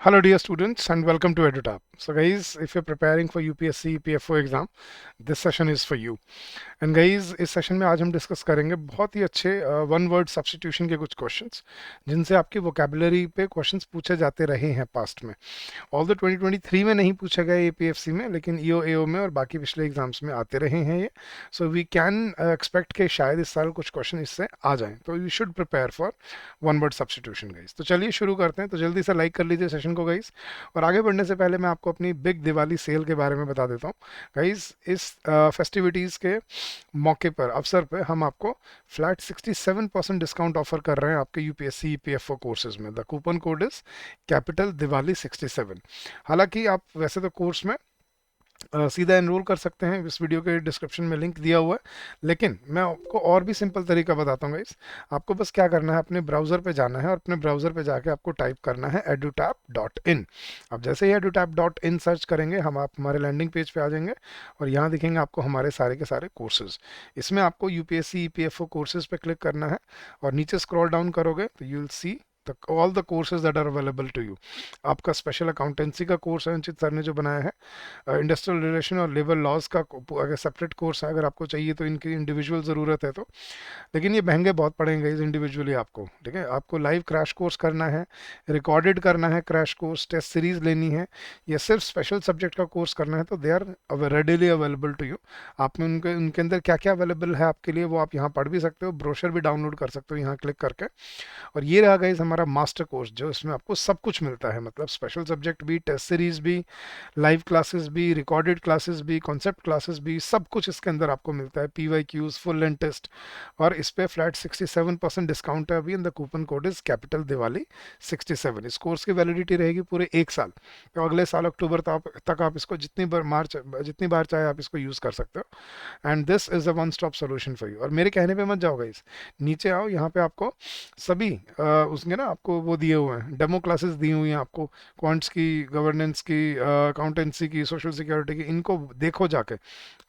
Hello dear students and welcome to EduTap. So guys, if you're preparing for UPSC PFO exam, this session is for you. And guys इस session में आज हम discuss करेंगे बहुत ही अच्छे one word substitution के कुछ questions जिनसे आपकी वोकेबुलरी पे क्वेश्चंस पूछे जाते रहे हैं पास्ट में। ऑल द 2023 में नहीं पूछे गए एपीएफसी में, लेकिन ईओ एओ में और बाकी पिछले एग्जाम्स में आते रहे हैं ये। सो वी कैन एक्सपेक्ट के शायद इस साल कुछ क्वेश्चन इससे आ जाएं, तो you should prepare for one word substitution guys. तो चलिए शुरू करते हैं। तो जल्दी से लाइक कर लीजिए सेशन को गाइज, और आगे बढ़ने से पहले मैं आपको अपनी बिग दिवाली सेल के बारे में बता देता हूँ गाइज। इस फेस्टिविटीज़ के मौके पर अवसर पे हम आपको फ्लैट 67% डिस्काउंट ऑफर कर रहे हैं आपके यूपीएससी ईपीएफओ कोर्सेज में। The coupon code is capital Diwali 67। हालांकि आप वैसे तो कोर्स में सीधा एनरोल कर सकते हैं, इस वीडियो के डिस्क्रिप्शन में लिंक दिया हुआ है, लेकिन मैं आपको और भी सिंपल तरीका बताता हूँ गाइस। आपको बस क्या करना है, अपने ब्राउज़र पे जाना है और अपने ब्राउज़र पे जाके आपको टाइप करना है edutap.in। अब जैसे ही edutap.in सर्च करेंगे आप हमारे लैंडिंग पेज पे आ जाएंगे और यहाँ दिखेंगे आपको हमारे सारे के सारे कोर्सेज। इसमें आपको यूपीएससी ईपीएफओ कोर्सेज पे क्लिक करना है और नीचे स्क्रॉल डाउन करोगे तो you will see all the courses that are available to you. आपका स्पेशल अकाउंटेंसी का कोर्स है अंचित सर ने जो बनाया है, इंडस्ट्रियल रिलेशन और लेबर लॉज का अगर सेपरेट कोर्स है, अगर आपको चाहिए तो इनकी इंडिविजुअल ज़रूरत है तो, लेकिन ये महंगे बहुत पड़ेंगे इस इंडिविजुअली आपको। ठीक है, आपको लाइव क्रैश कोर्स करना है, रिकॉर्डेड करना है क्रैश कोर्स, टेस्ट सीरीज लेनी है, या सिर्फ स्पेशल सब्जेक्ट का कोर्स करना है, तो they are readily available to you. आप में उनके अंदर क्या क्या अवेलेबल है आपके लिए वो आप यहाँ पढ़ भी सकते हो, ब्रोशर भी डाउनलोड कर सकते हो यहाँ क्लिक करके। और ये रहा गाइस हमारा मास्टर कोर्स, जो इसमें आपको सब कुछ मिलता है, मतलब स्पेशल सब्जेक्ट भी, टेस्ट सीरीज भी, लाइव क्लासेस भी, रिकॉर्डेड क्लासेस भी, कॉन्सेप्ट क्लासेस भी, सब कुछ इसके अंदर आपको मिलता है, पीवाईक्यूज, फुल लेंथ टेस्ट। और इस पे फ्लैट 67% डिस्काउंट है अभी, and the coupon code is capital Diwali 67। इस कोर्स की वैलिडिटी रहेगी पूरे 1 साल, तो अगले साल अक्टूबर तक आप इसको जितनी बार चाहे आप इसको यूज़ कर सकते हो। And this is a one stop solution for you. और मेरे कहने पे मत जाओ गाइस, नीचे आओ, यहाँ पे आपको सभी उसके ना आपको वो दिए हुए हैं, डेमो क्लासेस दी हुई हैं आपको, क्वांट्स की, गवर्नेंस की, अकाउंटेंसी की, सोशल सिक्योरिटी की। इनको देखो जाके,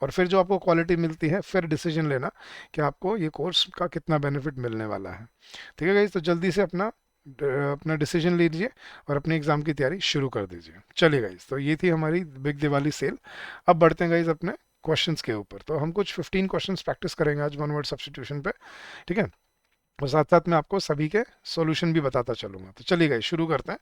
और फिर जो आपको क्वालिटी मिलती है फिर डिसीजन लेना कि आपको ये कोर्स का कितना बेनिफिट मिलने वाला है। ठीक है गाइस, तो जल्दी से अपना डिसीजन लीजिए और अपने एग्जाम की तैयारी शुरू कर दीजिए। चलिए गाइस, तो ये थी हमारी बिग दिवाली सेल। अब बढ़ते हैं गाइस अपने क्वेश्चंस के ऊपर। तो हम कुछ 15 क्वेश्चंस प्रैक्टिस करेंगे आज वन वर्ड सब्स्टिट्यूशन पे। ठीक है, और साथ साथ मैं आपको सभी के सॉल्यूशन भी बताता चलूंगा। तो चलिए गाइस शुरू करते हैं।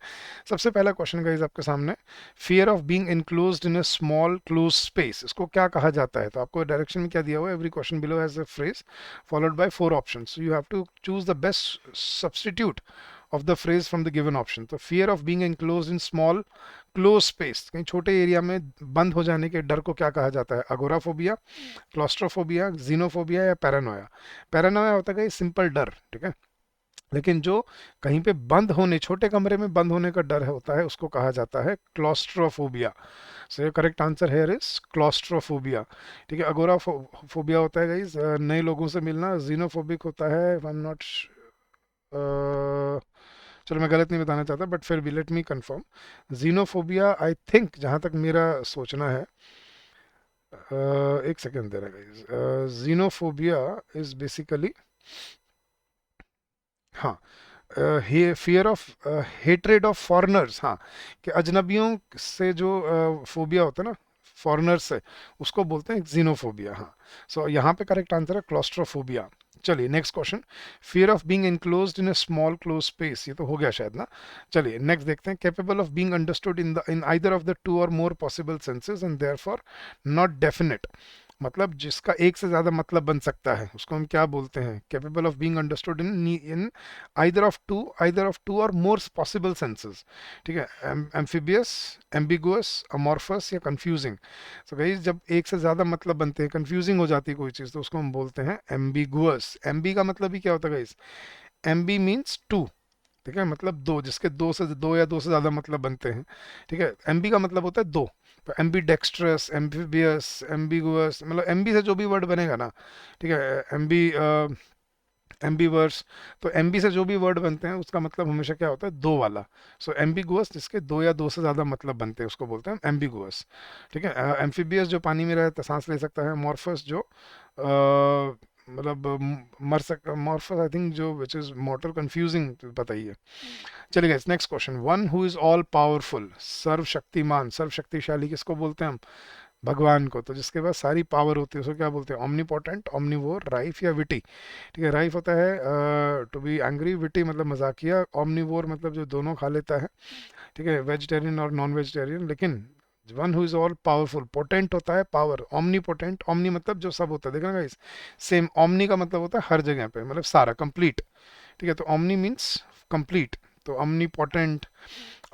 सबसे पहला क्वेश्चन गाइस आपके सामने, fear of being enclosed in a small close space, इसको क्या कहा जाता है? तो आपको डायरेक्शन में क्या दिया हुआ है, every question below has a phrase followed by 4 options, you have to choose the best substitute of the phrase from the given option. तो fear of being enclosed in small close space, कहीं छोटे area में बंद हो जाने के डर को क्या कहा जाता है? अगोराफोबिया, क्लॉस्ट्रोफोबिया, जीनोफोबिया या पैरानोया। पैरानोया होता है सिंपल डर, ठीक है, लेकिन जो कहीं पे बंद होने, छोटे कमरे में बंद होने का डर होता है, उसको कहा जाता है claustrophobia. So correct answer here is claustrophobia. ठीक है, अगोराफोबिया होता है गाइस नए लोगों से मिलना। जीनोफोबिक होता है, आई एम नॉट, चलो मैं गलत नहीं बताना चाहता, बट फिर भी let me confirm. Xenophobia I think, जहाँ तक मेरा सोचना है, एक सेकेंड दे रहा गाइस, जीनोफोबिया इज बेसिकली, हाँ, fear of hatred of foreigners, हाँ, कि अजनबियों से जो फोबिया होता है ना, फॉरेनर्स से, उसको बोलते हैं जीनोफोबिया। हाँ, सो यहाँ पे करेक्ट आंसर है क्लॉस्ट्रोफोबिया। चलिए next question, fear of being enclosed in a small close space, ये तो हो गया शायद ना। चलिए नेक्स्ट देखते हैं, capable of being understood in either of the two और more possible senses and therefore not definite, मतलब जिसका एक से ज्यादा मतलब बन सकता है उसको हम क्या बोलते हैं? Capable of being understood in either of two और मोर पॉसिबल सेंसेस। ठीक है, एम्फीबियस, एम्बिगुअस, अमॉर्फस या कंफ्यूजिंग। तो गाइस जब एक से ज्यादा मतलब बनते हैं, कंफ्यूजिंग हो जाती है कोई चीज, तो उसको हम बोलते हैं एम्बिगुअस। एम्बी का मतलब ही क्या होता है गाइस? एम्बी मीन्स टू, ठीक है, मतलब दो, जिसके दो या दो से ज्यादा मतलब बनते हैं। ठीक है, एमबी का मतलब होता है दो। तो एम्बी डेक्स्ट्रस, एम्फीबियस, एम्बिगुअस, मतलब एमबी से जो भी वर्ड बनेगा ना, ठीक है, एम्बी, एम्बीवर्स, तो एमबी से जो भी वर्ड बनते हैं उसका मतलब हमेशा क्या होता है? दो वाला। सो एम्बिगुअस जिसके दो या दो से ज्यादा मतलब बनते हैं उसको बोलते हैं एम्बिगुअस। ठीक है, एम्फीबियस जो पानी में रहता, सांस ले सकता है। मॉर्फस जो मतलब मॉर्फस आई थिंक जो विच इज मॉर्टल कंफ्यूजिंग, पता ही है। चलिए guys, next question, one who is all powerful, सर्वशक्तिमान, सर्वशक्तिशाली किसको बोलते हैं हम? भगवान को। तो जिसके पास सारी पावर होती है उसको क्या बोलते हैं? ऑमनीपोटेंट, ऑमनीवोर, राइफ या विटी। ठीक है, राइफ होता है टू बी एंग्री, विटी मतलब मजाकिया, ऑमनीवोर मतलब जो दोनों खा लेता है, ठीक है, वेजिटेरियन और नॉन वेजिटेरियन। लेकिन one who is all powerful, potent होता है पावर, ओमनी पोटेंट, ओमनी मतलब जो सब होता है, देखना गाइस, सेम ओमनी का मतलब होता है हर जगह पे, मतलब सारा कंप्लीट। ठीक है, तो ओमनी मीन्स कंप्लीट। तो ओमनी पोटेंट,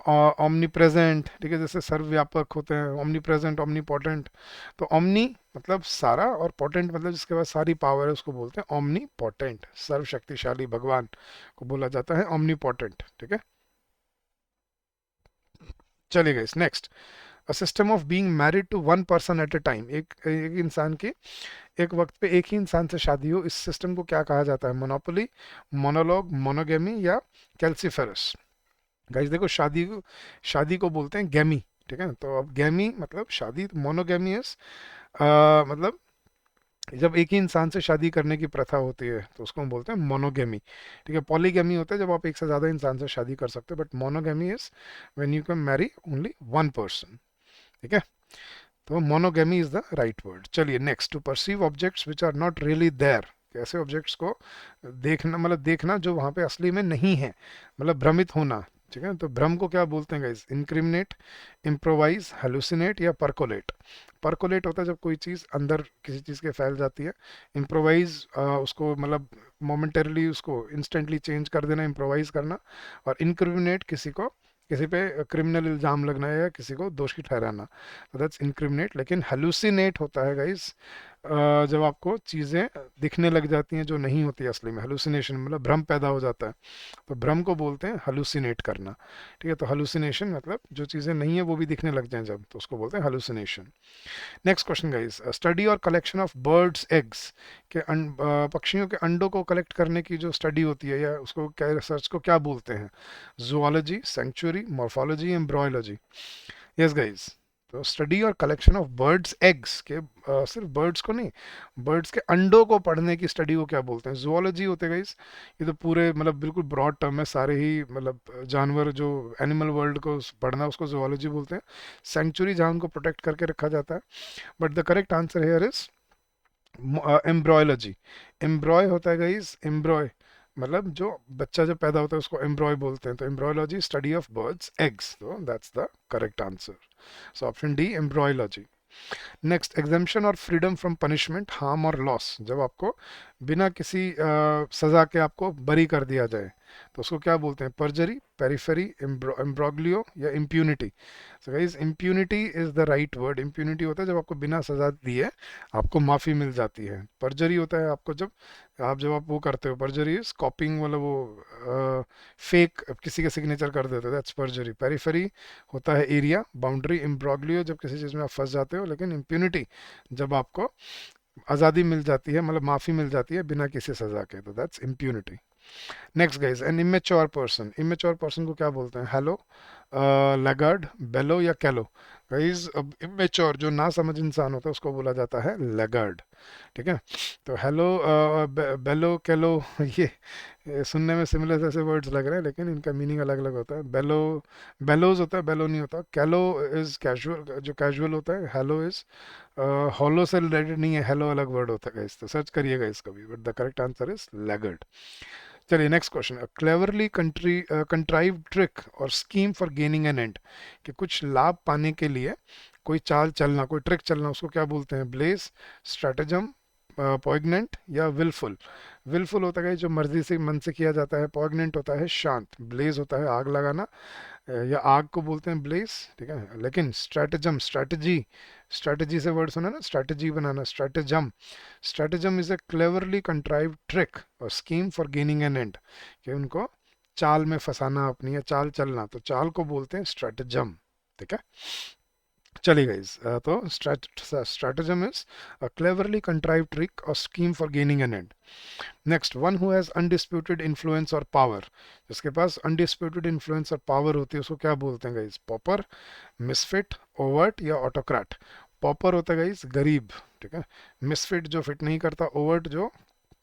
ओमनी प्रेजेंट, ठीक है, जैसे सर्वव्यापक होते हैं, ओमनी प्रेजेंट, ओमनी पोटेंट। तो ओमनी मतलब सारा, और पोटेंट मतलब जिसके पास सारी पावर है उसको बोलते हैं ओमनी पोटेंट। सर्वशक्तिशाली भगवान को बोला जाता है ओमनी पोटेंट। ठीक है, चलिए guys, next, a system of being married to one person at a time, एक इंसान की एक वक्त पे एक ही इंसान से शादी हो, इस सिस्टम को क्या कहा जाता है? मोनोपोली, मोनोलॉग, मोनोगेमी या कैल्सीफेरस। गाइस देखो, शादी को बोलते हैं गैमी। ठीक है, तो अब गैमी मतलब शादी, मोनोगेमी इज मतलब जब एक ही इंसान से शादी करने की प्रथा होती है तो उसको हम बोलते हैं मोनोगेमी। ठीक है, पॉलीगेमी होता है जब आप एक से ज्यादा इंसान से शादी कर सकते हो, but monogamy is when you can marry only one person. ठीक है, तो monogamy is the right word. चलिए next, to perceive objects which are not really there, ऐसे ऑब्जेक्ट्स को देखना, मतलब देखना जो वहां पे असली में नहीं है, मतलब भ्रमित होना। ठीक है, तो भ्रम को क्या बोलते हैं गाइस? इंक्रिमिनेट, इम्प्रोवाइज, हेलुसिनेट या परकोलेट। परकोलेट होता है जब कोई चीज़ अंदर किसी चीज़ के फैल जाती है। इम्प्रोवाइज उसको मतलब मोमेंटरली उसको इंस्टेंटली चेंज कर देना, इम्प्रोवाइज करना। और इनक्रिमिनेट किसी को, किसी पे क्रिमिनल इल्जाम लगना है या किसी को दोषी ठहराना, तो दैट्स इनक्रिमिनेट। लेकिन हेलुसिनेट होता है गाइस जब आपको चीज़ें दिखने लग जाती हैं जो नहीं होती असली में, हेलुसिनेशन मतलब भ्रम पैदा हो जाता है, तो भ्रम को बोलते हैं हेलुसिनेट करना। ठीक है, तो हेलुसिनेशन मतलब जो चीज़ें नहीं है वो भी दिखने लग जाएं जब, तो उसको बोलते हैं hallucination. Next question guys, study और कलेक्शन ऑफ बर्ड्स एग्स, के पक्षियों के अंडों को कलेक्ट करने की जो स्टडी होती है या उसको क्या, रिसर्च को क्या बोलते हैं? Zoology, century, morphology, embryology. Yes guys, तो स्टडी और कलेक्शन ऑफ बर्ड्स एग्स के, सिर्फ बर्ड्स को नहीं, बर्ड्स के अंडों को पढ़ने की स्टडी को क्या बोलते हैं? जूलॉजी होते गाइस, ये तो पूरे मतलब बिल्कुल ब्रॉड टर्म है, सारे ही मतलब जानवर जो एनिमल वर्ल्ड को पढ़ना उसको जूलॉजी बोलते हैं। सेंचुरी जहाँ उनको प्रोटेक्ट करके रखा जाता है। But the correct answer here is embryology. Embryo होता है गाइस, एम्ब्रॉय मतलब जो बच्चा जब पैदा होता है उसको एम्ब्रॉय बोलते हैं। तो embryology study of birds eggs, तो that's the correct answer. So option D embryology. Next, exemption और फ्रीडम फ्रॉम पनिशमेंट, हार्म और लॉस, जब आपको बिना किसी सजा के आपको बरी कर दिया जाए तो उसको क्या बोलते हैं? परजरी, पेरिफेरी, एम्ब्रोग्लियो या impunity. So guys, impunity is the right word. Impunity होता है जब आपको बिना सजा दिए आपको माफ़ी मिल जाती है। परजरी होता है आपको जब आप वो करते हो, परजरी इज कॉपिंग, मतलब वो फेक किसी का सिग्नेचर कर देते हो, दैट्स परजरी। पेरिफेरी होता है एरिया, बाउंड्री। इम्ब्रोग्लियो जब किसी चीज़ में आप फंस जाते हो। लेकिन इम्प्यूनिटी जब आपको आज़ादी मिल जाती है, मतलब माफ़ी मिल जाती है बिना किसी सज़ा के, तो that's impunity. Next guys, an immature person, immature person को क्या बोलते हैं? हेलो, लैगार्ड, बेलो या कैलो। गाइज अब इमेच्योर जो ना समझ इंसान होता है उसको बोला जाता है लैगार्ड। ठीक है, तो हेलो, बेलो, कैलो, ये सुनने में सिमिलर जैसे वर्ड्स लग रहे हैं लेकिन इनका मीनिंग अलग अलग होता है। बेलो बेलोज होता है, बेलो नहीं होता। कैलो इज कैजुअल, जो कैजुअल होता है। हेलो इज हॉलो से रिलेटेड नहीं है, हेलो अलग वर्ड होता है गाइस, तो सर्च करिएगा इसका भी, but the correct answer is laggard. चलिए next question, cleverly contrive trick और scheme for gaining an end, कि कुछ लाभ पाने के लिए कोई चाल चलना, कोई ट्रिक चलना, उसको क्या बोलते हैं? ब्लेस, स्ट्रेटजम, पॉइग्नेंट या विलफुल। विलफुल होता है जो मर्जी से मन से किया जाता है। पॉइग्नेंट होता है शांत। ब्लेज होता है आग लगाना, या आग को बोलते हैं ब्लेस। ठीक है, लेकिन स्ट्रेटजम, स्ट्रेटजी, स्ट्रेटजी से वर्ड सुना ना, स्ट्रेटजी बनाना, stratagem. Stratagem is a cleverly contrive trick और scheme for gaining an end, कि उनको चाल में फंसाना अपनी, या चाल चलना, तो चाल को बोलते हैं स्ट्रेटजम। ठीक है, चलिए गाइस, तो stratagem is a cleverly contrive trick और scheme for gaining an end. Next, one who has undisputed influence और पावर, जिसके पास अनडिस्प्यूटेड इन्फ्लुएंस और पावर होती है उसको क्या बोलते हैं गाइस? पॉपर, मिसफिट, ओवर्ट या ऑटोक्रेट। पॉपर होता है गाइस गरीब। ठीक है, मिसफिट जो फिट नहीं करता, ओवर्ट जो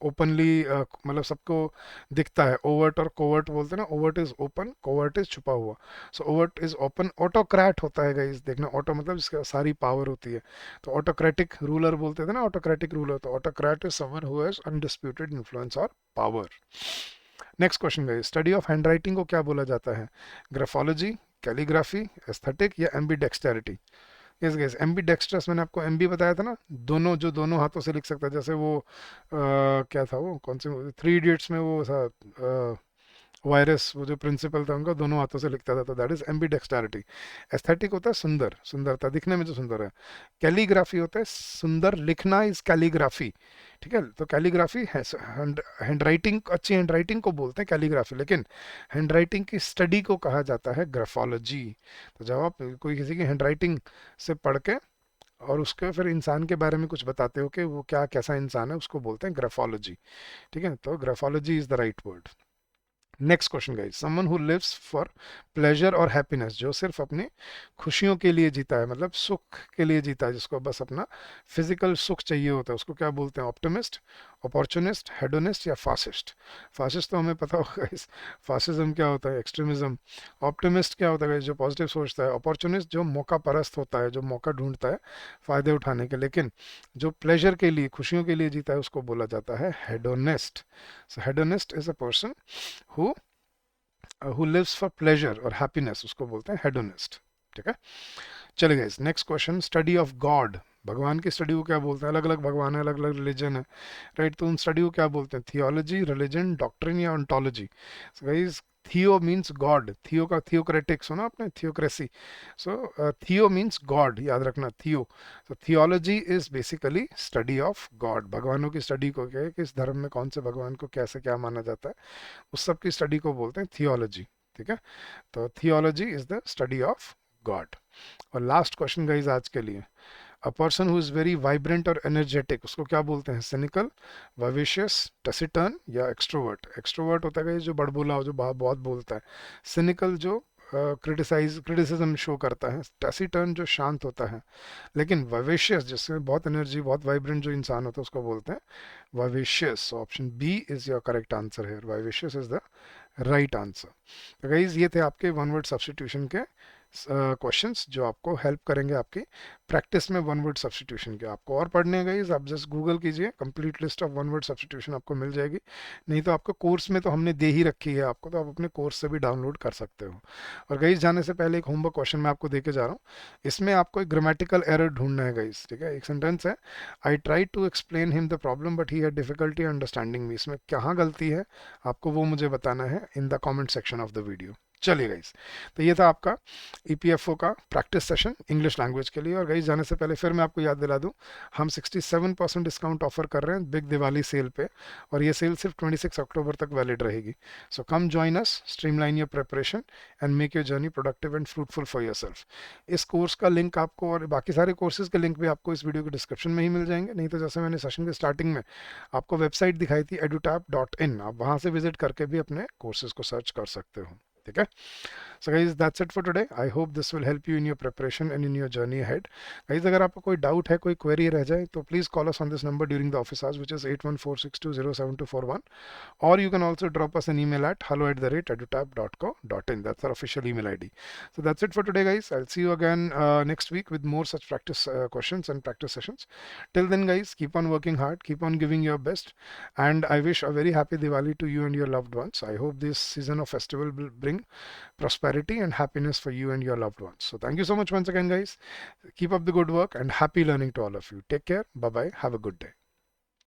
ओपनली मतलब सबको दिखता है। ओवर्ट और कोवर्ट बोलते हैं ना, overt is open, covert is छुपा हुआ। सो ओवर्ट इज ओपन। ऑटोक्रेट होता है गाइस, देखना ऑटो मतलब इसका सारी पावर होती है। तो ऑटोक्रेटिक रूलर बोलते थे ना, ऑटोक्रेटिक रूलर, तो autocrat is someone who has undisputed influence और power. Next question guys, study of handwriting को क्या बोला जाता है? ग्राफोलॉजी, कैलीग्राफी, एस्थेटिक या एम्बीडेक्सटेरिटी? यस गाइस, एम्बीडेक्स्ट्रस मैंने आपको एमबी बताया था ना, दोनों, जो दोनों हाथों से लिख सकता है। जैसे वो क्या था, वो कौन सी थ्री इडियट्स में वो था, वायरस, वो जो प्रिंसिपल था उनका, दोनों हाथों से लिखता था, तो दैट इज एम्बीडेक्सटैरिटी। एस्थेटिक होता है सुंदर, सुंदरता, दिखने में जो सुंदर है। कैलीग्राफी होता है सुंदर लिखना, इज कैलीग्राफी। ठीक है, तो कैलीग्राफी हैंड राइटिंग, अच्छी हैंड राइटिंग को बोलते हैं कैलीग्राफी, लेकिन हैंड राइटिंग की स्टडी को कहा जाता है ग्राफोलॉजी। तो जब आप कोई किसी की हैंड राइटिंग से पढ़ के और उसके फिर इंसान के बारे में कुछ बताते हो कि वो क्या कैसा इंसान है, उसको बोलते हैं ग्राफोलॉजी। ठीक है, तो graphology is the right word. Next question guys, someone who lives for pleasure और हैप्पीनेस, जो सिर्फ अपनी खुशियों के लिए जीता है, मतलब सुख के लिए जीता है, जिसको बस अपना फिजिकल सुख चाहिए होता है, उसको क्या बोलते हैं? ऑप्टिमिस्ट, अपॉर्चुनिस्ट, हेडोनिस्ट या फासिस्ट? फासिस्ट तो हमें पता होगा गाइस, फासिज्म क्या होता है, एक्सट्रीमिज्म। ऑप्टिमिस्ट क्या होता है गाइस, जो पॉजिटिव सोचता है। अपॉर्चुनिस्ट जो मौका परस्त होता है, जो मौका ढूंढता है फायदे उठाने के। लेकिन जो प्लेजर के लिए, खुशियों के लिए जीता है, उसको बोला जाता है hedonist. So hedonist is a person who lives for pleasure और हैप्पीनेस, उसको बोलते हैं हेडोनिस्ट। ठीक है, चलिए guys, next question, study of God, भगवान की स्टडी को क्या बोलते हैं? अलग अलग भगवान है, अलग अलग रिलीजन है, राइट? तो उन स्टडी को क्या बोलते हैं? थियोलॉजी, रिलीजन, डॉक्ट्रिन या ओंटोलॉजी? सो गाइस, थियो मीन्स गॉड, थियो का थियोक्रेटिक सुना आपने, थियोक्रेसी। सो थियो मीन्स गॉड, याद रखना, थियो। तो theology is basically study of God, भगवानों की स्टडी को, क्या है, किस धर्म में कौन से भगवान को कैसे क्या माना जाता है, उस सब की स्टडी को बोलते हैं थियोलॉजी। ठीक है, तो theology is the study of God. और लास्ट क्वेश्चन गाइस आज के लिए, अ person who is very vibrant और एनर्जेटिक, उसको क्या बोलते हैं? सिनिकल, वाइवेशियस, टैसिटर्न या एक्सट्रोवर्ट? एक्सट्रोवर्ट होता है गाइस जो बड़बोला हो, जो बहुत बोलता है। सिनिकल जो क्रिटिसिज्म शो करता है। टैसिटर्न जो शांत होता है। लेकिन वाइवेशियस, जिसमें बहुत एनर्जी, बहुत वाइब्रेंट जो इंसान होता है, उसको बोलते हैं vivacious. Option B is your correct answer है, vivacious is the right answer. तो गाइज ये थे आपके वन वर्ड सब्स्टिट्यूशन के क्वेश्चंस जो आपको हेल्प करेंगे आपकी प्रैक्टिस में वन वर्ड सब्स्टिट्यूशन के। आपको और पढ़ने हैं गाइज, आप जस्ट गूगल कीजिए, complete list of one word substitution आपको मिल जाएगी। नहीं तो आपको कोर्स में तो हमने दे ही रखी है आपको, तो आप अपने कोर्स से भी डाउनलोड कर सकते हो। और गाइज जाने से पहले एक होमवर्क क्वेश्चन मैं आपको दे के जा रहा हूँ, इसमें आपको एक ग्रामेटिकल एरर ढूंढना है गाइज। ठीक है, एक सेंटेंस है, I try to explain him the problem but he had difficulty understanding me. इसमें कहाँ गलती है आपको वो मुझे बताना है in the comment section of the video. चलिए गाइस, तो ये था आपका ईपीएफओ का प्रैक्टिस सेशन इंग्लिश लैंग्वेज के लिए। और गाइस जाने से पहले फिर मैं आपको याद दिला दूं, हम 67% डिस्काउंट ऑफर कर रहे हैं बिग दिवाली सेल पे, और ये सेल सिर्फ 26 अक्टूबर तक वैलिड रहेगी। So come join us, streamline your preparation and make your journey productive and fruitful for yourself. इस कोर्स का लिंक आपको, और बाकी सारे कोर्सेज के लिंक भी आपको इस वीडियो के डिस्क्रिप्शन में ही मिल जाएंगे। नहीं तो जैसे मैंने सेशन के स्टार्टिंग में आपको वेबसाइट दिखाई थी edutap.in, आप वहां से विजिट करके भी अपने कोर्सेज को सर्च कर सकते हो। ठीक है, so guys that's it for today. I hope this will help you in your preparation and in your journey ahead. Guys अगर आपको कोई डाउट है, कोई क्वेरी रह जाए, तो please call us on this number during the office hours, which is 8146207241, or you can also drop us an email at hello@edutap.co.in. That's our official email ID. So that's it for today guys, I'll see you again next week with more such practice questions and practice sessions. Till then guys, keep on working hard, keep on giving your best, and I wish a very happy Diwali to you and your loved ones. I hope this season of festival will bring prosperity and happiness for you and your loved ones. So thank you so much once again guys. Keep up the good work and happy learning to all of you. Take care. Bye bye. Have a good day.